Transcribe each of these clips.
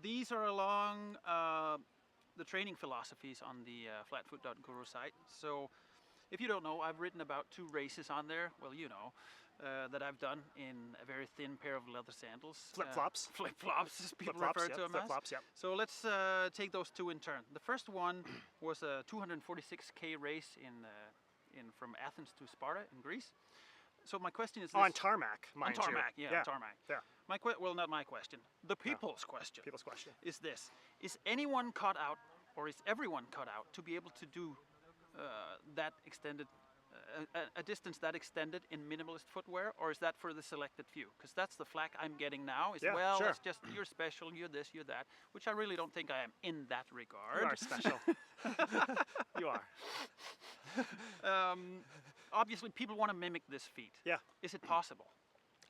These are along the training philosophies on the flatfoot.guru site. So if you don't know, I've written about 2 races on there. Well, you know, that I've done in a very thin pair of leather sandals. Flip-flops. Flip-flops, as people Flip-flops, refer to them flip-flops, as. yep. So let's take those 2 in turn. The first one was a 246K race from Athens to Sparta in Greece. So my question is this. On tarmac, mind you. On tarmac, yeah, on tarmac. Yeah. Well, not my question. The people's question. People's question. Is this. Is anyone cut out, or is everyone cut out to be able to do that extended, a distance that extended in minimalist footwear, or is that for the selected few? Because that's the flack I'm getting now. Is well, sure. it's just you're special, you're this, you're that, which I really don't think I am in that regard. You are special. You are. Obviously, people want to mimic this feat. Yeah. Is it possible?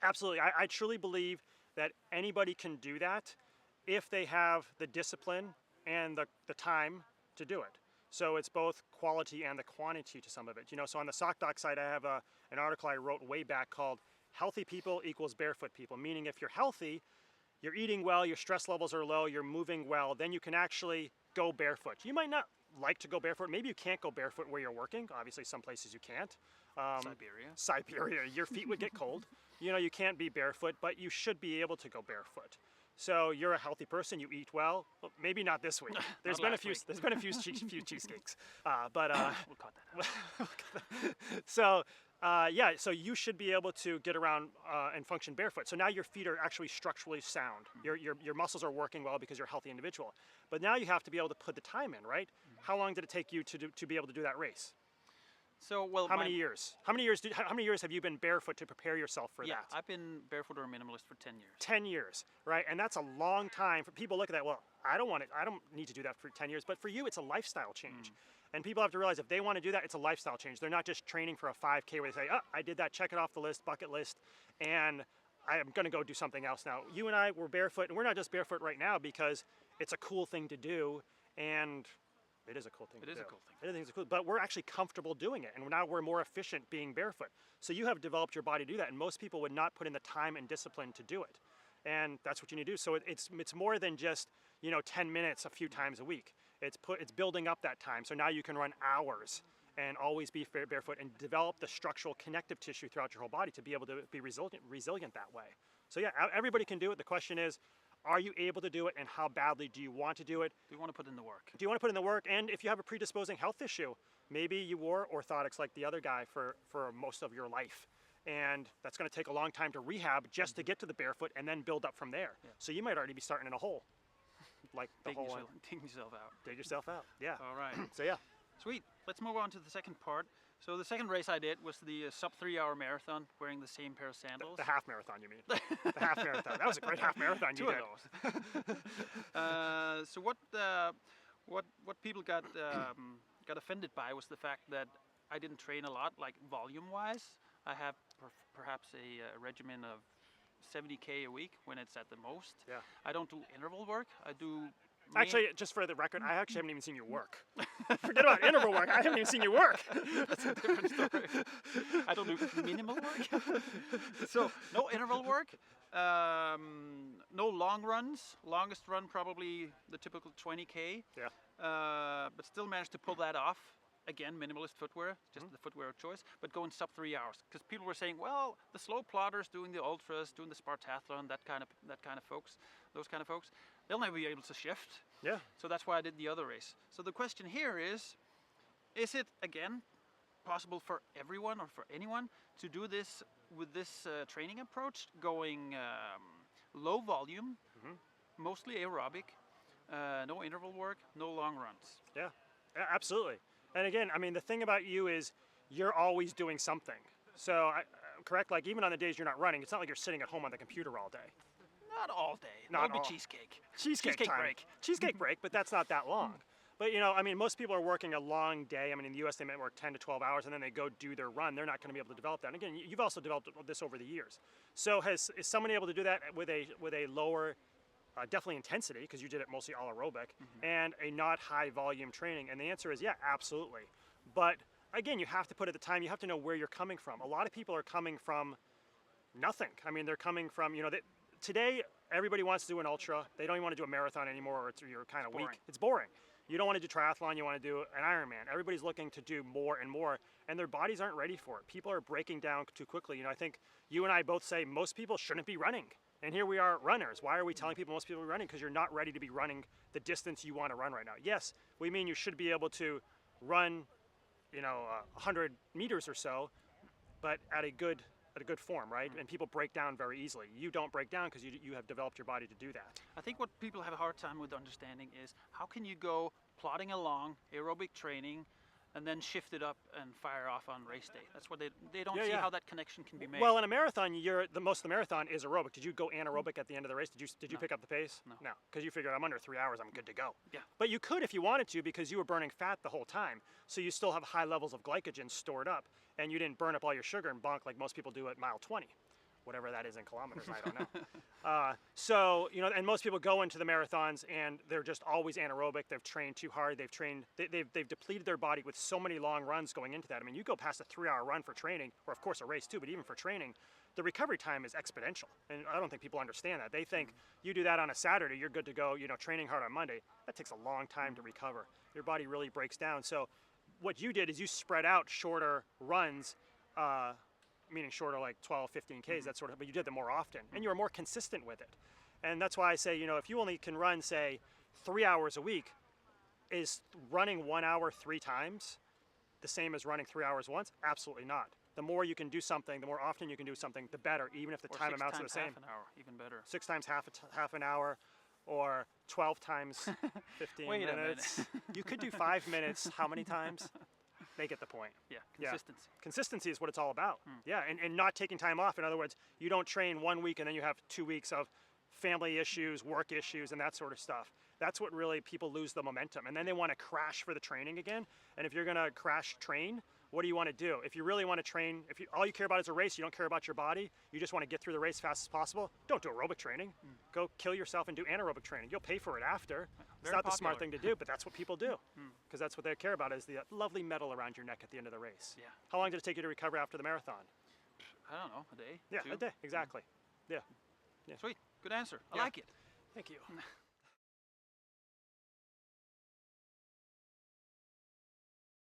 Absolutely. I truly believe that anybody can do that if they have the discipline and the time to do it. So it's both quality and the quantity to some of it. You know, so on the SockDoc site, I have an article I wrote way back called "Healthy People Equals Barefoot People," meaning if you're healthy, you're eating well, your stress levels are low, you're moving well, then you can actually go barefoot. You might not like to go barefoot. Maybe you can't go barefoot where you're working. Obviously, some places you can't. Siberia, your feet would get cold. You know, you can't be barefoot, but you should be able to go barefoot. So you're a healthy person. You eat well. Maybe not this week. There's been a few. There's been a few cheesecakes, but we'll cut that out. So yeah, so you should be able to get around and function barefoot. So now your feet are actually structurally sound. Your muscles are working well because you're a healthy individual. But now you have to be able to put the time in, right? How long did it take you to be able to do that race? So well, how many years? How many years have you been barefoot to prepare yourself for that? Yeah, I've been barefoot or a minimalist for 10 years. 10 years, right? And that's a long time. For people look at that, well, I don't need to do that for 10 years, but for you, it's a lifestyle change. And people have to realize if they want to do that, it's a lifestyle change. They're not just training for a 5K where they say, oh, I did that, check it off the list, bucket list, and I'm going to go do something else now. You and I, we're barefoot, and we're not just barefoot right now because it's a cool thing to do, and it is a cool thing to do. It is a cool thing. It is cool, but we're actually comfortable doing it, and now we're more efficient being barefoot. So you have developed your body to do that, and most people would not put in the time and discipline to do it. And that's what you need to do. So it's more than just 10 minutes a few times a week. It's building up that time. So now you can run hours and always be barefoot and develop the structural connective tissue throughout your whole body to be able to be resilient that way. So yeah, everybody can do it. The question is, are you able to do it, and how badly do you want to do it? Do you want to put in the work? Do you want to put in the work? And if you have a predisposing health issue, maybe you wore orthotics like the other guy for most of your life. And that's going to take a long time to rehab just to get to the barefoot and then build up from there. Yeah. So you might already be starting in a hole. Like the hole. Dig yourself out. Dig yourself out, yeah. All right. So yeah. Sweet. Let's move on to the second part. So the second race I did was the sub 3-hour marathon wearing the same pair of sandals. The half marathon, you mean? The half marathon. That was a great half marathon you did. Two of those. So what people got offended by was the fact that I didn't train a lot, like volume-wise. I have perhaps a regimen of 70K a week when it's at the most. Yeah. I don't do interval work. I do. Actually, just for the record, I actually haven't even seen you work. Forget about interval work. I haven't even seen you work. That's a different story. I don't do minimal work. So no interval work. No long runs. Longest run probably the typical 20K. Yeah. But still managed to pull that off. Again, minimalist footwear, just the footwear of choice, but go in sub 3 hours. Because people were saying, well, the slow plotters doing the ultras, doing the Spartathlon, those kind of folks, they'll never be able to shift. Yeah. So that's why I did the other race. So the question here is it again possible for everyone or for anyone to do this with this training approach, going low volume, mostly aerobic, no interval work, no long runs? Yeah, absolutely. And again, I mean, the thing about you is you're always doing something. So, correct? Like even on the days you're not running, it's not like you're sitting at home on the computer all day. Not all day. Not That'll all. be cheesecake. Cheesecake time. Break. Cheesecake break, but that's not that long. But I mean, most people are working a long day. I mean, in the U.S. they might work 10 to 12 hours and then they go do their run. They're not going to be able to develop that. And again, you've also developed this over the years. So is someone able to do that with a lower definitely intensity, because you did it mostly all aerobic, and a not high volume training? And the answer is yeah, absolutely. But again, you have to put at the time, you have to know where you're coming from. A lot of people are coming from nothing. I mean, they're coming from, today everybody wants to do an ultra. They don't even want to do a marathon anymore, or you're kind of weak. boring. It's boring. You don't want to do triathlon, you want to do an Ironman. Everybody's looking to do more and more, and their bodies aren't ready for it. People are breaking down too quickly. You know, I think you and I both say most people shouldn't be running. And here we are, runners. Why are we telling people most people are running? Because you're not ready to be running the distance you want to run right now. Yes, we mean you should be able to run, 100 meters or so, but at a good form, right? And people break down very easily. You don't break down because you have developed your body to do that. I think what people have a hard time with understanding is how can you go plodding along, aerobic training, and then shift it up and fire off on race day. That's what they don't see how that connection can be made. Well, in a marathon, most of the marathon is aerobic. Did you go anaerobic at the end of the race? Did you pick up the pace? No. Because you figured I'm under 3 hours, I'm good to go. Yeah. But you could if you wanted to, because you were burning fat the whole time. So you still have high levels of glycogen stored up, and you didn't burn up all your sugar and bonk like most people do at mile 20. Whatever that is in kilometers, I don't know. So, and most people go into the marathons and they're just always anaerobic. They've trained too hard. They've depleted their body with so many long runs going into that. I mean, you go past a 3-hour run for training, or of course a race too, but even for training, the recovery time is exponential. And I don't think people understand that. They think you do that on a Saturday, you're good to go, training hard on Monday. That takes a long time to recover. Your body really breaks down. So what you did is you spread out shorter runs, meaning shorter, like 12, 15 Ks, that sort of, but you did them more often and you were more consistent with it. And that's why I say, if you only can run, say, 3 hours a week, is running 1 hour 3 times the same as running 3 hours once? Absolutely not. The more you can do something, the more often you can do something, the better, even if the time amounts to the same. 6 times half an hour, even better. 6 times half an hour, or 12 times 15 Wait minutes. a minute. You could do 5 minutes, how many times? They get the point. Yeah, consistency. Yeah. Consistency is what it's all about. Yeah, and not taking time off. In other words, you don't train 1 week and then you have 2 weeks of family issues, work issues, and that sort of stuff. That's what really people lose the momentum. And then they want to crash for the training again. And if you're going to crash train, what do you want to do? If you really want to train, all you care about is a race, you don't care about your body, you just want to get through the race as fast as possible, don't do aerobic training. Go kill yourself and do anaerobic training. You'll pay for it after. It's not the smart thing to do, but that's what people do. Because that's what they care about, is the lovely medal around your neck at the end of the race. Yeah. How long did it take you to recover after the marathon? I don't know, a day? Yeah, 2? a day, exactly. Yeah. Sweet, good answer. I like it. Thank you.